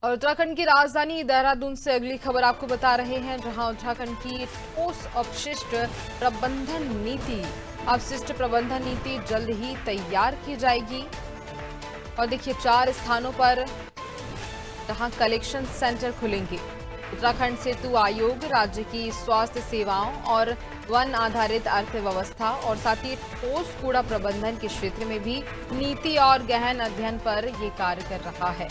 और उत्तराखंड की राजधानी देहरादून से अगली खबर आपको बता रहे हैं, जहां उत्तराखंड की ठोस अपशिष्ट प्रबंधन नीति जल्द ही तैयार की जाएगी। और देखिए 4 स्थानों पर जहां कलेक्शन सेंटर खुलेंगे। उत्तराखंड सेतु आयोग राज्य की स्वास्थ्य सेवाओं और वन आधारित अर्थव्यवस्था और साथ ही ठोस कूड़ा प्रबंधन के क्षेत्र में भी नीति और गहन अध्ययन पर ये कार्य कर रहा है।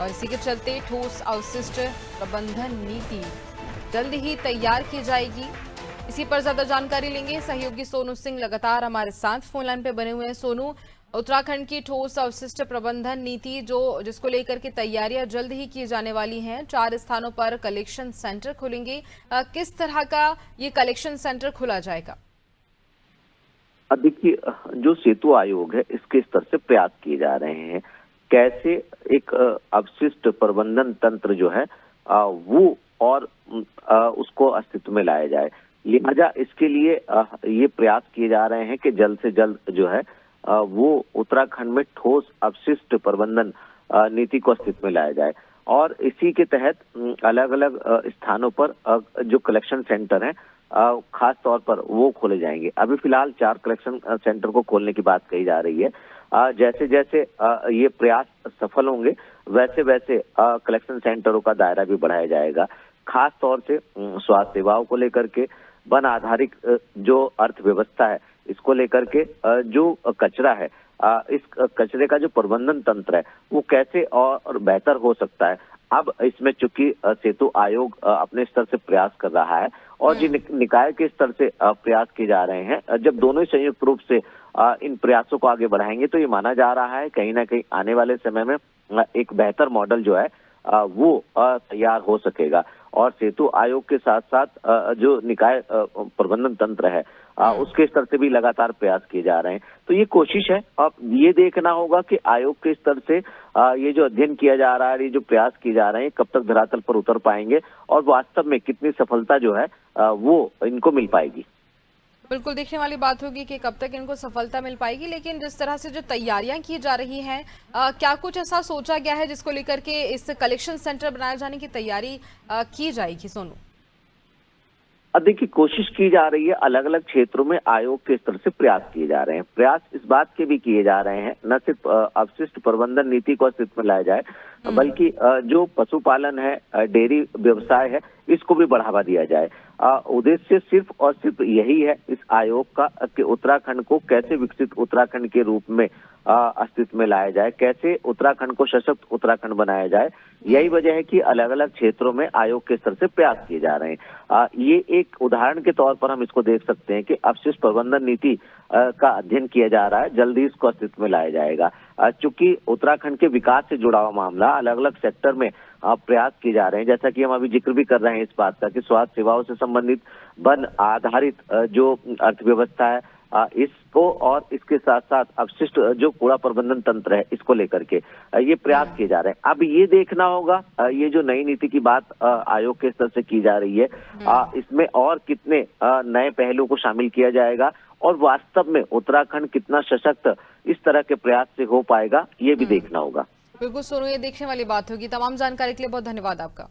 और इसी के चलते ठोस अवशिष्ट प्रबंधन नीति जल्द ही तैयार की जाएगी। इसी पर ज्यादा जानकारी लेंगे, सहयोगी सोनू सिंह लगातार हमारे साथ फोन लाइन पे बने हुए हैं। सोनू, उत्तराखंड की ठोस अवशिष्ट प्रबंधन नीति जिसको लेकर के तैयारियां जल्द ही की जाने वाली हैं, 4 स्थानों पर कलेक्शन सेंटर खुलेंगे। किस तरह का ये कलेक्शन सेंटर खुला जाएगा? देखिए, जो सेतु आयोग है इसके स्तर से प्रयास किए जा रहे हैं कैसे एक अपशिष्ट प्रबंधन तंत्र जो है वो और उसको अस्तित्व में लाया जाए। लिहाजा इसके लिए ये प्रयास किए जा रहे हैं कि जल्द से जल्द जो है वो उत्तराखंड में ठोस अपशिष्ट प्रबंधन नीति को अस्तित्व में लाया जाए। और इसी के तहत अलग अलग स्थानों पर जो कलेक्शन सेंटर हैं खास तौर पर वो खोले जाएंगे। अभी फिलहाल 4 कलेक्शन सेंटर को खोलने की बात कही जा रही है। जैसे जैसे ये प्रयास सफल होंगे वैसे वैसे कलेक्शन सेंटरों का दायरा भी बढ़ाया जाएगा। खास तौर से स्वास्थ्य सेवाओं को लेकर के, वन आधारित जो अर्थव्यवस्था है इसको लेकर के, जो कचरा है इस कचरे का जो प्रबंधन तंत्र है वो कैसे और बेहतर हो सकता है। अब इसमें चूंकि सेतु आयोग अपने स्तर से प्रयास कर रहा है और जो निकाय के स्तर से प्रयास किए जा रहे हैं, जब दोनों ही संयुक्त रूप से इन प्रयासों को आगे बढ़ाएंगे तो ये माना जा रहा है कहीं ना कहीं आने वाले समय में एक बेहतर मॉडल जो है वो तैयार हो सकेगा। और सेतु आयोग के साथ साथ जो निकाय प्रबंधन तंत्र है उसके स्तर से भी लगातार प्रयास किए जा रहे हैं। तो ये कोशिश है, अब ये देखना होगा कि आयोग के स्तर से ये जो अध्ययन किया जा रहा है, ये जो प्रयास किए जा रहे हैं कब तक धरातल पर उतर पाएंगे और वास्तव में कितनी सफलता जो है वो इनको मिल पाएगी। बिल्कुल देखने वाली बात होगी कि कब तक इनको सफलता मिल पाएगी। लेकिन जिस तरह से जो तैयारियां की जा रही हैं, क्या कुछ ऐसा सोचा गया है जिसको लेकर के इस कलेक्शन सेंटर बनाए जाने की तैयारी की जाएगी? सोनू, अब देखिए, कोशिश की जा रही है, अलग अलग क्षेत्रों में आयोग के स्तर से प्रयास किए जा रहे हैं। प्रयास इस बात के भी किए जा रहे हैं न सिर्फ अपशिष्ट प्रबंधन नीति को अस्तित्व में लाया जाए बल्कि जो पशुपालन है, डेयरी व्यवसाय है, इसको भी बढ़ावा दिया जाए। उद्देश्य सिर्फ और सिर्फ यही है इस आयोग का कि उत्तराखंड को कैसे विकसित उत्तराखंड के रूप में अस्तित्व में लाया जाए, कैसे उत्तराखंड को सशक्त उत्तराखंड बनाया जाए। यही वजह है कि अलग अलग क्षेत्रों में आयोग के स्तर से प्रयास किए जा रहे हैं। ये एक उदाहरण के तौर पर हम इसको देख सकते हैं कि अपशिष्ट प्रबंधन नीति का अध्ययन किया जा रहा है, जल्दी इसको अस्तित्व में लाया जाएगा। चूंकि उत्तराखंड के विकास से जुड़ा हुआ मामला अलग अलग सेक्टर में प्रयास किए जा रहे हैं, जैसा कि हम अभी जिक्र भी कर रहे हैं इस बात का कि स्वास्थ्य सेवाओं से संबंधित वन आधारित जो अर्थव्यवस्था है इसको और इसके साथ साथ अपशिष्ट जो कूड़ा प्रबंधन तंत्र है इसको लेकर के ये प्रयास किए जा रहे हैं। अब ये देखना होगा ये जो नई नीति की बात आयोग के स्तर से की जा रही है इसमें और कितने नए पहलुओं को शामिल किया जाएगा और वास्तव में उत्तराखंड कितना सशक्त इस तरह के प्रयास से हो पाएगा, ये भी देखना होगा। बिल्कुल सोनू, ये देखने वाली बात होगी। तमाम जानकारी के लिए बहुत धन्यवाद आपका।